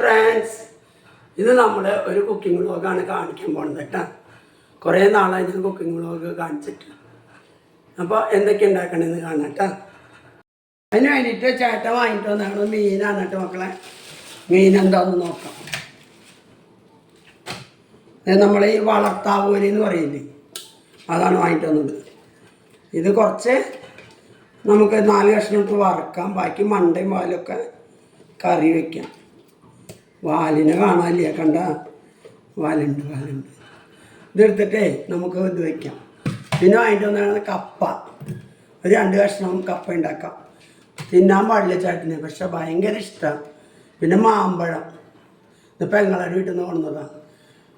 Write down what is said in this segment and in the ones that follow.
Friends, ഇത് നമ്മൾ ഒരു കുക്കിംഗ് വ്ളോഗാണ് കാണിക്കാൻ പോകുന്നത് കേട്ടോ. കുറേ നാളായി ഞാൻ കുക്കിംഗ് വ്ളോഗ് കാണിച്ചിട്ട്. അപ്പോൾ എന്തൊക്കെ ഉണ്ടാക്കണമെന്ന് കാണാം കേട്ടോ. അതിന് വേണ്ടിയിട്ട് ചേട്ടൻ വാങ്ങിയിട്ട് വന്നാണ് മീനാണ് കേട്ടോ മക്കളെ. മീൻ എന്താണെന്ന് നോക്കാം. നമ്മൾ ഈ വളർത്താവൂരി എന്ന് പറയില്ലേ, അതാണ് വാങ്ങിയിട്ട് വന്നത്. ഇത് കുറച്ച് നമുക്ക് 4 കഷ്ണം ഇട്ട് വറക്കാം, ബാക്കി മണ്ടയും വാലൊക്കെ കറി വയ്ക്കാം. വാലിനെ കാണാനില്ല, കണ്ട വാലുണ്ട്. ഇതെടുത്തിട്ടേ നമുക്ക് ഇത് വയ്ക്കാം. പിന്നെ വാങ്ങിയിട്ട് വന്നാണ് കപ്പ. ഒരു 2 കഷ്ണം കപ്പ ഉണ്ടാക്കാം. തിന്നാൻ പാടില്ല ചേട്ടന്, പക്ഷെ ഭയങ്കര ഇഷ്ടമാണ്. പിന്നെ മാമ്പഴം, ഇത് പെങ്ങളുടെ വീട്ടിൽ നിന്ന് കൊണ്ടുവന്നതാണ്.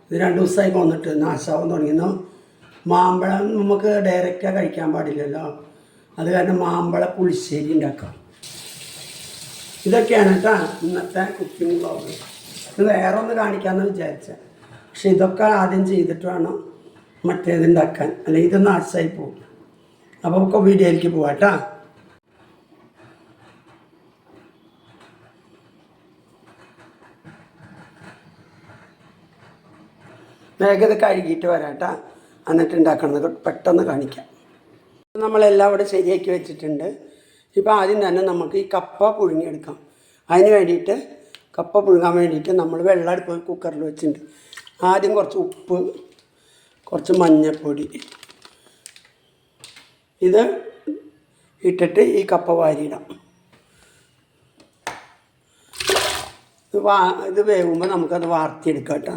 ഇത് 2 ദിവസമായി കൊന്നിട്ട് നാശാവാൻ തുടങ്ങിയെന്നു. മാമ്പഴം നമുക്ക് ഡയറക്റ്റായി കഴിക്കാൻ പാടില്ലല്ലോ, അത് കാരണം മാമ്പഴ പുളിശ്ശേരി ഉണ്ടാക്കാം. ഇതൊക്കെയാണ് കേട്ടോ ഇന്നത്തെ കുക്കിംഗ് വ്ളോഗ്. ഇത് വേറെ ഒന്ന് കാണിക്കാമെന്ന് വിചാരിച്ചത്, പക്ഷെ ഇതൊക്കെ ആദ്യം ചെയ്തിട്ട് വേണം മറ്റേത് ഉണ്ടാക്കാൻ, അല്ലെങ്കിൽ ഇത് നാശമായി പോകും. അപ്പോൾ നമുക്ക് വീഡിയോയിലേക്ക് പോവാം കേട്ടോ. വേഗം ഇത് കഴുകിയിട്ട് വരാം കേട്ടോ, എന്നിട്ട് ഉണ്ടാക്കണത് പെട്ടെന്ന് കാണിക്കാം. നമ്മളെല്ലാം ഇവിടെ ശരിയാക്കി വെച്ചിട്ടുണ്ട്. ഇപ്പോൾ ആദ്യം തന്നെ നമുക്ക് ഈ കപ്പ പുഴുങ്ങിയെടുക്കാം. അതിന് വേണ്ടിയിട്ട് കപ്പ പുഴുങ്ങാൻ വേണ്ടിയിട്ട് നമ്മൾ വെള്ളം അടുപ്പ് കുക്കറിൽ വെച്ചിട്ടുണ്ട്. ആദ്യം കുറച്ച് ഉപ്പ്, കുറച്ച് മഞ്ഞൾപ്പൊടി ഇത് ഇട്ടിട്ട് ഈ കപ്പ വാരിയിടാം. ഇത് വേകുമ്പോൾ നമുക്കത് വാർത്തിയെടുക്കാം കേട്ടോ.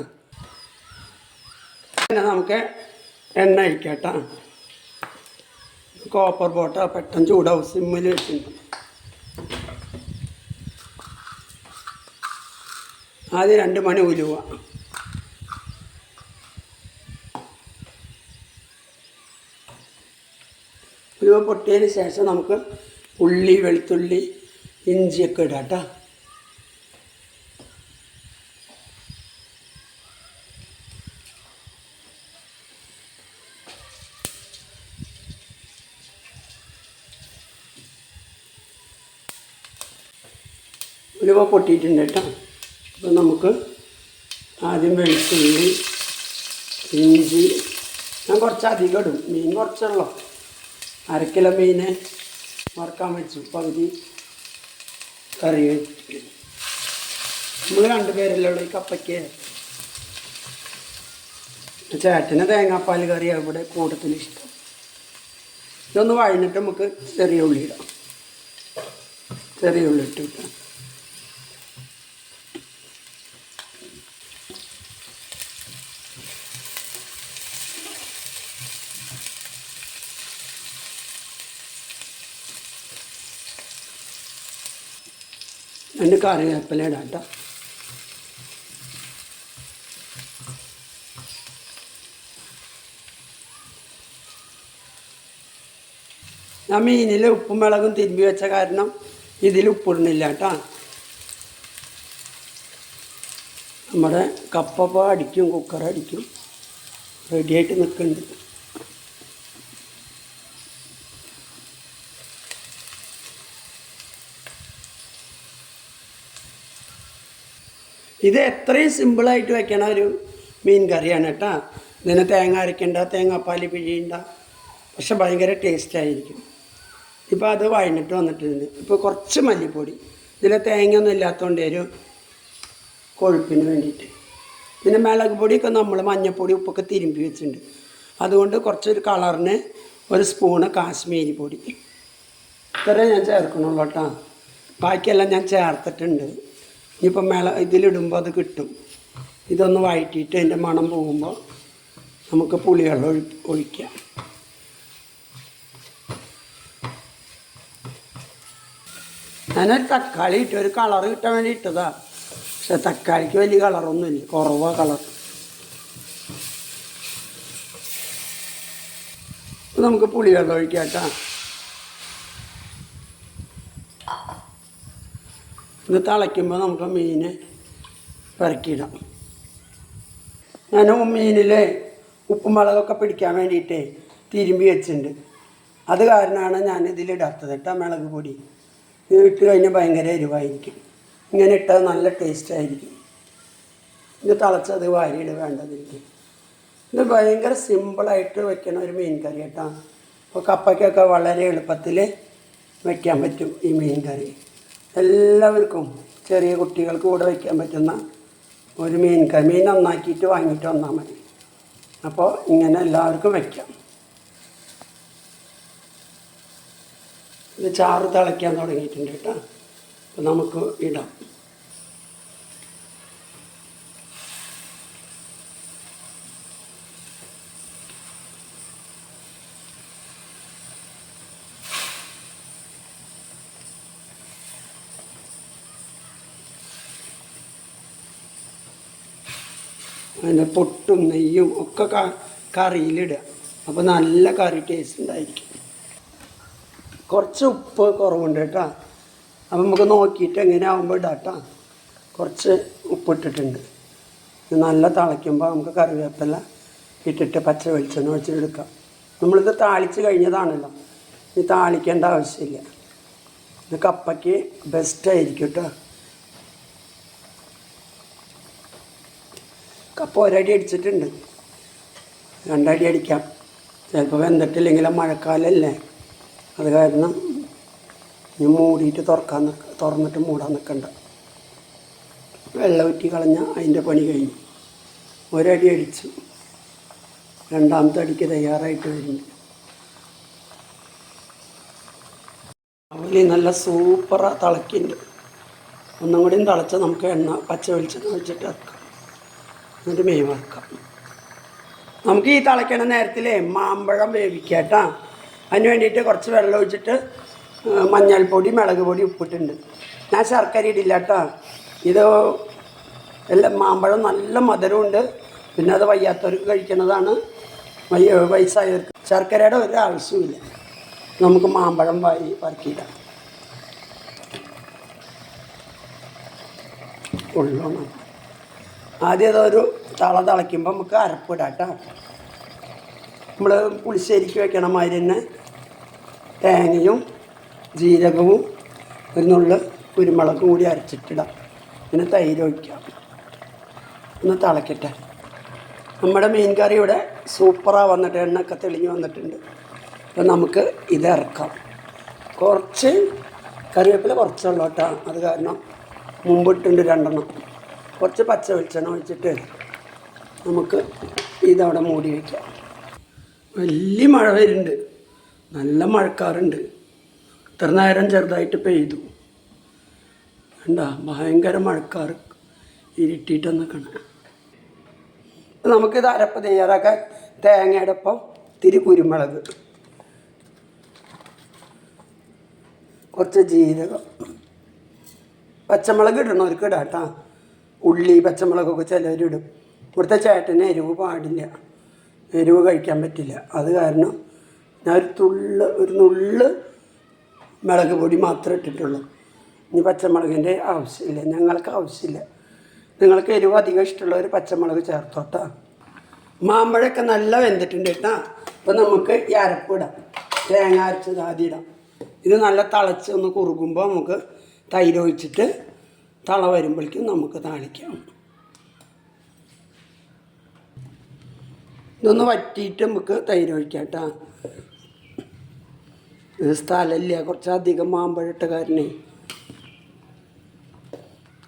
പിന്നെ നമുക്ക് എണ്ണ ഒഴിക്കാം കേട്ടോ. കോപ്പർ പോട്ടോ പെട്ടെന്ന് ചൂടാവും. സിമ്മിൽ വെച്ചിട്ടുണ്ട്. ആദ്യം 2 മണി ഉലുവ, ഉലുവ പൊട്ടിയതിന് ശേഷം നമുക്ക് ഉള്ളി, വെളുത്തുള്ളി, ഇഞ്ചിയൊക്കെ ഇടാം കേട്ടോ. ഉലുവ പൊട്ടിയിട്ടുണ്ട് കേട്ടോ. അപ്പോൾ നമുക്ക് ആദ്യം വെളുത്തുള്ളി, ഇഞ്ചി, ഞാൻ കുറച്ചധികം ഇടും. മീൻ കുറച്ചുള്ളൂ, 1/2 കിലോ മീൻ വറുക്കാൻ വെച്ചു. പകുതി കറി വെച്ചിട്ട് നമ്മൾ 2 പേരല്ലേ ഉള്ളൂ ഈ കപ്പയ്ക്ക്. ചേട്ടന് തേങ്ങാപ്പാൽ കറിയാണ് ഇവിടെ കൂടുതൽ ഇഷ്ടം. ഇതൊന്ന് വഴഞ്ഞിട്ട് നമുക്ക് ചെറിയ ഉള്ളി ഇടാം. ചെറിയ ഉള്ളി ഇട്ടിട്ട് രണ്ട് കറിവേപ്പില ഇടാം കേട്ടോ. ഞാൻ മീനിൽ ഉപ്പും മുളകും തിരുമ്പി വെച്ച കാരണം ഇതിൽ ഉപ്പിടുന്നില്ല കേട്ടോ. നമ്മുടെ കപ്പ അടിക്കും, കുക്കർ അടിക്കും, റെഡിയായിട്ട് നിൽക്കുന്നുണ്ട്. ഇത് എത്രയും സിമ്പിളായിട്ട് വെക്കണ ഒരു മീൻ കറിയാണ് കേട്ടോ. ഇതിന് തേങ്ങ അരയ്ക്കണ്ട, തേങ്ങാപ്പാൽ പിഴിയണ്ട, പക്ഷെ ഭയങ്കര ടേസ്റ്റായിരിക്കും. ഇപ്പോൾ അത് വഴഞ്ഞിട്ട് വന്നിട്ടുണ്ട്. ഇപ്പോൾ കുറച്ച് മല്ലിപ്പൊടി, ഇതിൽ തേങ്ങയൊന്നും ഇല്ലാത്തതുകൊണ്ട് ഒരു കൊഴുപ്പിന് വേണ്ടിയിട്ട്. പിന്നെ മുളക് പൊടിയൊക്കെ നമ്മൾ മഞ്ഞൾപ്പൊടി ഉപ്പൊക്കെ തിരുമ്പി വെച്ചിട്ടുണ്ട്. അതുകൊണ്ട് കുറച്ചൊരു കളറിന് 1 സ്പൂണ് കാശ്മീരി പൊടി ഇത്രേ ഞാൻ ചേർക്കണുള്ളൂ കേട്ടോ. ബാക്കിയെല്ലാം ഞാൻ ചേർത്തിട്ടുണ്ട്. ഇനിയിപ്പോൾ ഇതിലിടുമ്പോൾ അത് കിട്ടും. ഇതൊന്ന് വഴറ്റിയിട്ട് അതിൻ്റെ മണം പോകുമ്പോൾ നമുക്ക് പുളിവെള്ളം ഒഴിക്കാം. ഞാനൊരു തക്കാളി ഇട്ട് ഒരു കളറ് കിട്ടാൻ വേണ്ടി ഇട്ടതാണ്. പക്ഷെ തക്കാളിക്ക് വലിയ കളറൊന്നുമില്ല, കുറവാണ് കളർ. നമുക്ക് പുളിവെള്ളം ഒഴിക്കാം കേട്ടോ. ഇത് തിളയ്ക്കുമ്പോൾ നമുക്ക് മീൻ പെരക്കിയിടാം. ഞാൻ മീനിൽ ഉപ്പും മുളകൊക്കെ പിടിക്കാൻ വേണ്ടിയിട്ട് തിരുമ്പി വെച്ചിട്ടുണ്ട്. അത് കാരണമാണ് ഞാൻ ഇതിലിടാത്തത് കേട്ടോ. മുളക് പൊടി ഇട്ട് കഴിഞ്ഞാൽ ഭയങ്കര എരിവായിരിക്കും. ഇങ്ങനെ ഇട്ടാൽ നല്ല ടേസ്റ്റായിരിക്കും. ഇത് തിളച്ചത് വാരിയിട് വേണ്ടതില്ല. ഇത് ഭയങ്കര സിമ്പിളായിട്ട് വെക്കണ ഒരു മീൻ കറി കേട്ടോ. അപ്പോൾ കപ്പയ്ക്കൊക്കെ വളരെ എളുപ്പത്തിൽ വയ്ക്കാൻ പറ്റും ഈ മീൻ കറി. എല്ലാവർക്കും ചെറിയ കുട്ടികൾക്ക് കൂടെ വയ്ക്കാൻ പറ്റുന്ന ഒരു മീൻ കറി. മീൻ നന്നാക്കിയിട്ട് വാങ്ങിയിട്ട് വന്നാൽ മതി. അപ്പോൾ ഇങ്ങനെ എല്ലാവർക്കും വയ്ക്കാം. ഇത് ചാറ് തിളയ്ക്കാൻ തുടങ്ങിയിട്ടുണ്ട് കേട്ടോ. അപ്പോൾ നമുക്ക് ഇടാം. അതിൻ്റെ പൊട്ടും നെയ്യും ഒക്കെ കറിയിലിടുക. അപ്പോൾ നല്ല കറി ടേസ്റ്റ് ഉണ്ടായിരിക്കും. കുറച്ച് ഉപ്പ് കുറവുണ്ട് കേട്ടോ. അപ്പം നമുക്ക് നോക്കിയിട്ട് എങ്ങനെ ആകുമ്പോൾ ഇടാം കേട്ടോ. കുറച്ച് ഉപ്പിട്ടിട്ടുണ്ട്. നല്ല തിളയ്ക്കുമ്പോൾ നമുക്ക് കറിവേപ്പില ഇട്ടിട്ട് പച്ച വെളിച്ചെണ്ണ ഒഴിച്ചെടുക്കാം. നമ്മളിത് താളിച്ച് കഴിഞ്ഞതാണല്ലോ, ഇത് താളിക്കേണ്ട ആവശ്യമില്ല. ഇത് കപ്പയ്ക്ക് ബെസ്റ്റായിരിക്കും കേട്ടോ. കപ്പ ഒരടി അടിച്ചിട്ടുണ്ട്, 2 അടി അടിക്കാം. ചിലപ്പോൾ വെന്തിട്ടില്ലെങ്കിലും മഴക്കാലമല്ലേ, അത് കാരണം ഇനി മൂടിയിട്ട് തുറന്നിട്ട് മൂടാൻ നിൽക്കണ്ട. വെള്ളം ഊറ്റി കളഞ്ഞാൽ അതിൻ്റെ പണി കഴിഞ്ഞു. ഒരടി അടിച്ചു, 2ാമത്തെ അടിക്ക് തയ്യാറായിട്ട് വരുന്നു. അവലി നല്ല സൂപ്പർ തിളക്കുന്നുണ്ട്. ഒന്നും കൂടിയും തിളച്ച് നമുക്ക് പച്ച വെളിച്ചെണ്ണ വെച്ചിട്ട് ഇറക്കാം. എന്നിട്ട് മീൻ വറുക്കാം. നമുക്ക് ഈ തിളയ്ക്കണ നേരത്തിൽ മാമ്പഴം വേവിക്കാം കേട്ടോ. അതിന് വേണ്ടിയിട്ട് കുറച്ച് വെള്ളം ഒഴിച്ചിട്ട് മഞ്ഞൾപ്പൊടി, മുളക് പൊടി, ഉപ്പിട്ടുണ്ട്. ഞാൻ ശർക്കര ഇടില്ല കേട്ടോ. ഇത് എല്ലാം മാമ്പഴം നല്ല മധുരമുണ്ട്. പിന്നെ അത് വയ്യാത്തവർക്ക് കഴിക്കുന്നതാണ്, വയസ്സായവർക്ക്. ശർക്കരയുടെ ഒരു ആവശ്യമില്ല. നമുക്ക് മാമ്പഴം വറുക്കിയിടാം. ഉള്ളണം. ആദ്യം അതൊരു തിളയ്ക്കുമ്പോൾ നമുക്ക് അരപ്പിടാം കേട്ടോ. നമ്മൾ പുളിശ്ശേരിക്ക് വെക്കണ മാതിരി തന്നെ തേങ്ങയും ജീരകവും ഒരു നുള്ള് കുരുമുളകും കൂടി അരച്ചിട്ടിടാം. പിന്നെ തൈര് ഒഴിക്കാം. ഒന്ന് തിളക്കട്ടെ. നമ്മുടെ മീൻ കറി ഇവിടെ സൂപ്പറാണ് വന്നിട്ട്, എണ്ണയൊക്കെ തെളിഞ്ഞ് വന്നിട്ടുണ്ട്. അപ്പോൾ നമുക്ക് ഇത് ഇറക്കാം. കുറച്ച് കറിവേപ്പില കുറച്ചുള്ളൂ കേട്ടോ. അത് കാരണം മുമ്പിട്ടുണ്ട് 2 കുറച്ച് പച്ച വെളിച്ചെണ്ണ ഒഴിച്ചിട്ട് നമുക്ക് ഇതവിടെ മൂടി വയ്ക്കാം. വലിയ മഴ വരുന്നുണ്ട്, നല്ല മഴക്കാറുണ്ട്. ഇത്ര നേരം ചെറുതായിട്ട് പെയ്തു. കണ്ടാ, ഭയങ്കര മഴക്കാറ് ഇരുട്ടിയിട്ട് നിൽക്കണം. നമുക്കിത് അരപ്പ് തയ്യാറാക്കാൻ തേങ്ങയുടെ ഒപ്പം ഇത്തിരി കുരുമുളക്, കുറച്ച് ജീരകം, പച്ചമുളക് ഇടണവർക്ക് ഇടാം കേട്ടോ. ഉള്ളി, പച്ചമുളകൊക്കെ ചിലരിടും. ഇവിടുത്തെ ചേട്ടന് എരിവ് പാടില്ല, എരിവ് കഴിക്കാൻ പറ്റില്ല. അത് കാരണം ഞാൻ ഒരു നുള്ള് മുളക് പൊടി മാത്രമേ ഇട്ടിട്ടുള്ളൂ. ഇനി പച്ചമുളകിൻ്റെ ആവശ്യമില്ല, ഞങ്ങൾക്ക് ആവശ്യമില്ല. നിങ്ങൾക്ക് എരിവ് അധികം ഇഷ്ടമുള്ളവർ പച്ചമുളക് ചേർത്തോട്ടാ. മാമ്പഴമൊക്കെ നല്ല വെന്തിട്ടുണ്ട് കേട്ടോ. അപ്പോൾ നമുക്ക് ഈ അരപ്പിടാം. തേങ്ങ അരച്ചത് ആദ്യം ഇടാം. ഇത് നല്ല തിളച്ച് ഒന്ന് കുറുകുമ്പോൾ നമുക്ക് തൈര് ഒഴിച്ചിട്ട് തള വരുമ്പോഴേക്കും നമുക്ക് താളിക്കാം. ഇതൊന്ന് വറ്റിയിട്ട് നമുക്ക് തൈര് ഒഴിക്കാം കേട്ടോ. ഇത് സ്ഥലമില്ല, കുറച്ചധികം മാമ്പഴട്ട കാരനെ,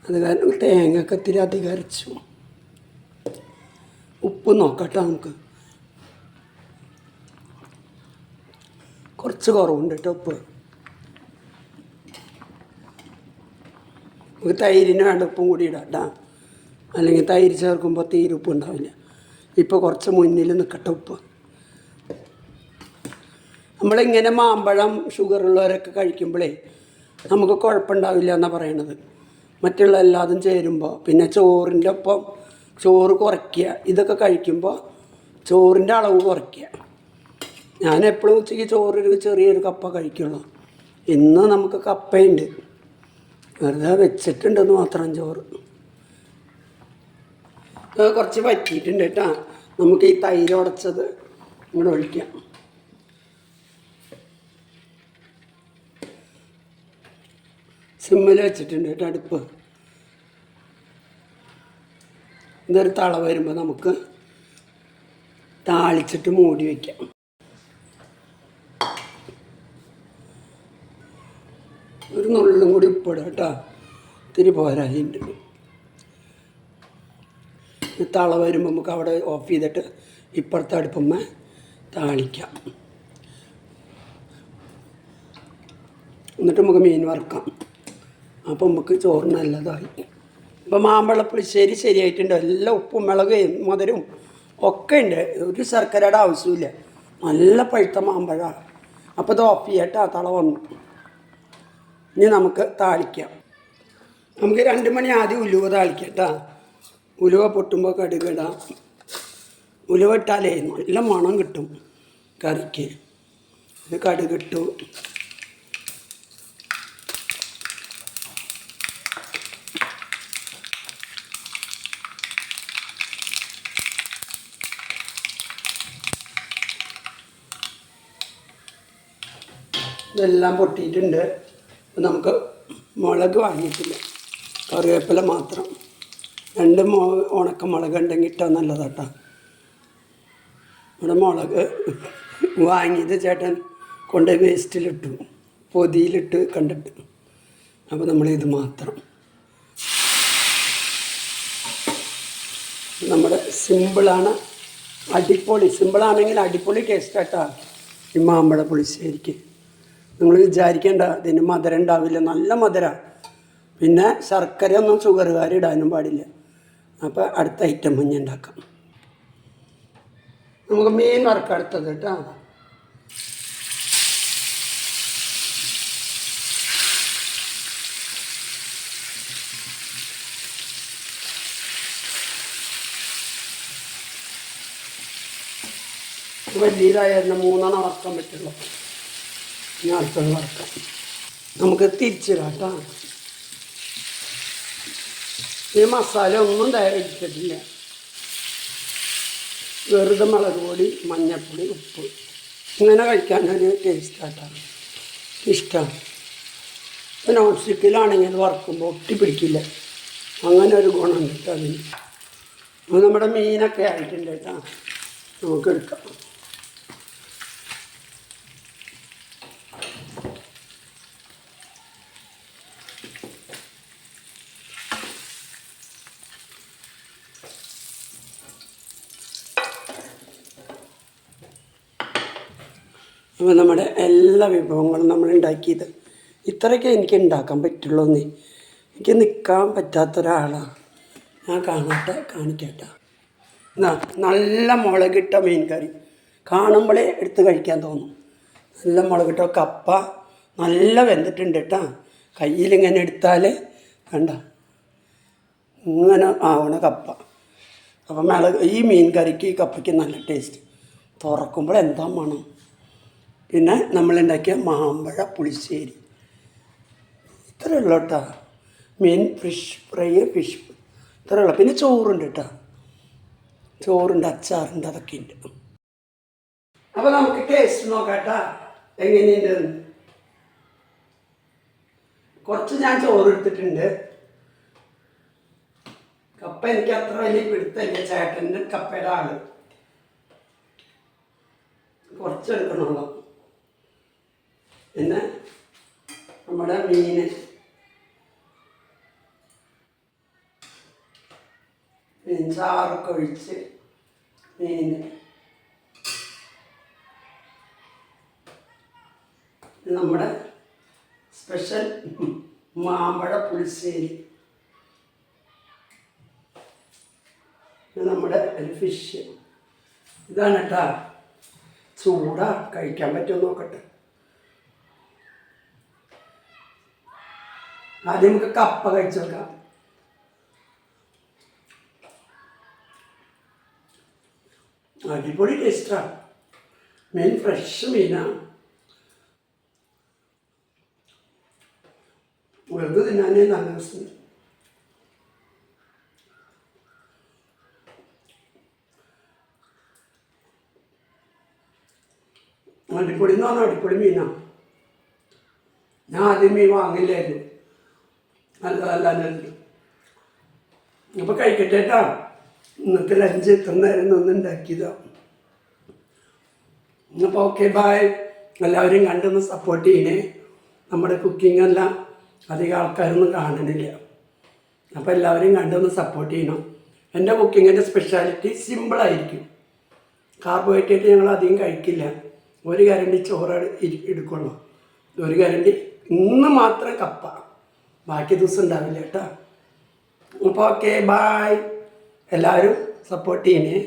അത് കാരണം തേങ്ങയൊക്കെ ഇത്തിരി അധികം അരച്ചു. ഉപ്പ് നോക്കട്ടോ. നമുക്ക് കുറച്ച് കുറവുണ്ട് കേട്ടോ ഉപ്പ്. നമുക്ക് തൈരിന് വേണ്ട ഉപ്പും കൂടി ഇടാം കേട്ടോ. അല്ലെങ്കിൽ തൈര് ചേർക്കുമ്പോൾ തീരെ ഉപ്പ് ഉണ്ടാവില്ല. ഇപ്പോൾ കുറച്ച് മുന്നിൽ നിൽക്കട്ടെ ഉപ്പ്. നമ്മളിങ്ങനെ മാമ്പഴം ഷുഗറുള്ളവരൊക്കെ കഴിക്കുമ്പോഴേ നമുക്ക് കുഴപ്പമുണ്ടാവില്ല എന്നാണ് പറയണത്. മറ്റുള്ള എല്ലാതും ചേരുമ്പോൾ പിന്നെ ചോറിൻ്റെ ഒപ്പം ചോറ് കുറയ്ക്കുക. ഇതൊക്കെ കഴിക്കുമ്പോൾ ചോറിൻ്റെ അളവ് കുറയ്ക്കുക. ഞാൻ എപ്പോഴും ഉച്ചയ്ക്ക് ചോറ് ചെറിയൊരു കപ്പ കഴിക്കുള്ളൂ. ഇന്ന് നമുക്ക് കപ്പയുണ്ട്, വെറുതെ വെച്ചിട്ടുണ്ടെന്ന് മാത്രം ചോറ്. കുറച്ച് പറ്റിയിട്ടുണ്ട് കേട്ടോ. നമുക്ക് ഈ തൈര് ഉടച്ചത് ഇങ്ങോട്ട് ഒഴിക്കാം. സിമ്മിൽ വെച്ചിട്ടുണ്ട് കേട്ടോ അടുപ്പ്. ഇതൊരു തള വരുമ്പോൾ നമുക്ക് താളിച്ചിട്ട് മൂടി വയ്ക്കാം. ഒരു നുള്ളും കൂടി ഉപ്പിടുക കേട്ടോ, ഇത്തിരി പോരായിട്ടുണ്ട്. തള വരുമ്പോൾ നമുക്ക് അവിടെ ഓഫ് ചെയ്തിട്ട് ഇപ്പുറത്തെ അടുപ്പമ്മ താളിക്കാം. എന്നിട്ട് നമുക്ക് മീൻ വറുക്കാം. അപ്പം നമുക്ക് ചോറ് നല്ലതായി. ഇപ്പം മാമ്പഴ പുളിശ്ശേരി ശരിയായിട്ടുണ്ട്. എല്ലാം ഉപ്പും മുളക് മധുരവും ഒക്കെ ഉണ്ട്. ഒരു ശർക്കരയുടെ ആവശ്യമില്ല. നല്ല പഴുത്ത മാമ്പഴമാണ്. അപ്പോൾ ഇത് ഓഫ് ചെയ്യട്ടെ. തള വന്നു. ഇനി നമുക്ക് താളിക്കാം. നമുക്ക് 2 മണി ആദ്യം ഉലുവ താളിക്കാം കേട്ടോ. ഉലുവ പൊട്ടുമ്പോൾ കടുകിടാം. ഉലുവ ഇട്ടാലേ നല്ല മണം കിട്ടും കറിക്ക്. ഇത് കടുകിട്ടു. ഇതെല്ലാം പൊട്ടിയിട്ടുണ്ട്. നമുക്ക് മുളക് വാങ്ങിയിട്ടില്ല, കറിവേപ്പില മാത്രം. 2 ഉണക്കമുളക് ഉണ്ടെങ്കിൽ ഇട്ടാൽ നല്ലതാട്ടോ. ഇവിടെ മുളക് വാങ്ങിയത് ചേട്ടൻ കൊണ്ട് വേസ്റ്റിലിട്ടു, പൊതിയിലിട്ട് കണ്ടിട്ട്. അപ്പോൾ നമ്മളിത് മാത്രം. നമ്മുടെ സിമ്പിളാണ്, അടിപൊളി. സിമ്പിളാണെങ്കിൽ അടിപൊളി ടേസ്റ്റാട്ടോ ഈ മാമ്പഴ പുളിശ്ശേരിക്ക്. നിങ്ങൾ വിചാരിക്കേണ്ട ഇതിന് മധുരം ഉണ്ടാവില്ല, നല്ല മധുരമാണ്. പിന്നെ ശർക്കര ഒന്നും ഷുഗറുകാർ ഇടാനും പാടില്ല. അപ്പോൾ അടുത്ത ഐറ്റം മഞ്ഞ ഉണ്ടാക്കാം. നമുക്ക് മീൻ വറുക്കാം അടുത്തത് കേട്ടോ. വലിയതായിരുന്നു 3 വറക്കാൻ പറ്റുള്ളൂ. ഇനി അടുത്തത് വറക്കാം. നമുക്ക് തിരിച്ചിടാം കേട്ടോ. ഈ മസാല ഒന്നും തയ്യാറാക്കിയിട്ടില്ല. വെറുതെ മുളക് പൊടി, മഞ്ഞൾപ്പൊടി, ഉപ്പ്. ഇങ്ങനെ കഴിക്കാനൊരു ടേസ്റ്റായിട്ടാണ് ഇഷ്ടമാണ്. ഇപ്പം നോൺ സ്റ്റിക്കിലാണെങ്കിൽ വറക്കുമ്പോൾ ഒട്ടി പിടിക്കില്ല. അങ്ങനെ ഒരു ഗുണമുണ്ട് കേട്ടോ അതിന്. അപ്പോൾ നമ്മുടെ മീനൊക്കെ ആയിട്ടുണ്ട് കേട്ടോ. നമുക്ക് എടുക്കാം. അപ്പോൾ നമ്മുടെ എല്ലാ വിഭവങ്ങളും നമ്മൾ ഉണ്ടാക്കിയത് ഇത്രയൊക്കെ എനിക്ക് ഉണ്ടാക്കാൻ പറ്റുള്ളൂ. എനിക്ക് നിൽക്കാൻ പറ്റാത്തൊരാളാണ് ഞാൻ. കാണിക്കട്ടെ. നല്ല മുളകിട്ട മീൻ കറി കാണുമ്പോഴേ എടുത്ത് കഴിക്കാൻ തോന്നും. നല്ല മുളകിട്ട കപ്പ നല്ല വെന്തിട്ടുണ്ട് കേട്ടോ. കയ്യിലിങ്ങനെ എടുത്താൽ കണ്ട ഇങ്ങനെ ആവണ കപ്പ. അപ്പം ഈ മീൻ കറിക്ക് ഈ കപ്പയ്ക്ക് നല്ല ടേസ്റ്റ്. തുറക്കുമ്പോൾ എന്താ മണം. പിന്നെ നമ്മളുണ്ടാക്കിയ മാമ്പഴ പുളിശ്ശേരി ഇത്രയേ ഉള്ളൂ കേട്ടോ. മീൻ ഫിഷ് ഫ്രൈ, ഫിഷ് ഇത്രയേ ഉള്ളൂ. പിന്നെ ചോറുണ്ട് കേട്ടോ. ചോറുണ്ട്, അച്ചാറുണ്ട്, അതൊക്കെ ഉണ്ട്. അപ്പോൾ നമുക്ക് ടേസ്റ്റ് നോക്കാം കേട്ടോ എങ്ങനെയുണ്ട്. കുറച്ച് ഞാൻ ചോറ് എടുത്തിട്ടുണ്ട്. കപ്പ എനിക്ക് അത്ര വലിയ പിടുത്തല്ല. ചേട്ടൻ്റെ കപ്പയുടെ ആള് കുറച്ചെടുക്കണുള്ളൂ. പിന്നെ നമ്മുടെ മീൻ ചാറൊക്കെ ഒഴിച്ച് മീൻ. നമ്മുടെ സ്പെഷ്യൽ മാമ്പഴ പുളിശ്ശേരി. നമ്മുടെ ഒരു ഫിഷ്. ഇതാണ് കേട്ടോ. ചൂടാ, കഴിക്കാൻ പറ്റുമോ നോക്കട്ടെ. ആദ്യം നമുക്ക് കപ്പ കഴിച്ചു നോക്കാം. അടിപൊളി ടേസ്റ്റാണ്. മീൻ ഫ്രഷ് മീനാണ്. വെറുതെ തിന്നാനേ നല്ല രസം. അടിപൊളി എന്ന് പറഞ്ഞാൽ അടിപൊളി മീനാണ്. ഞാൻ ആദ്യം മീൻ വാങ്ങില്ലായിരുന്നു. നല്ല നല്ല. അപ്പോൾ കഴിക്കട്ടെ കേട്ടോ. ഇന്നത്തെ ലഞ്ച് ഇത്ര നേരം നിന്ന് ഉണ്ടാക്കിയതാണ്. അപ്പോൾ ഓക്കെ ബായ്. എല്ലാവരും കണ്ടൊന്ന് സപ്പോർട്ട് ചെയ്യണേ. നമ്മുടെ കുക്കിംഗ് എല്ലാം അധികം ആൾക്കാരൊന്നും കാണണില്ല. അപ്പോൾ എല്ലാവരും കണ്ടൊന്ന് സപ്പോർട്ട് ചെയ്യണം. എൻ്റെ കുക്കിങ്ങിൻ്റെ സ്പെഷ്യാലിറ്റി സിമ്പിളായിരിക്കും. കാർബോഹൈഡ്രേറ്റ് ഞങ്ങൾ അധികം കഴിക്കില്ല. ഒരു കരണ്ടി ചോറ് എടുക്കുള്ളൂ. ഒരു കരണ്ടി ഇന്ന് മാത്രം കപ്പ, ബാക്കി ദിവസം ഉണ്ടാവില്ല കേട്ടോ. അപ്പോൾ ഓക്കെ ബായ്. എല്ലാവരും സപ്പോർട്ട് ചെയ്യണേ.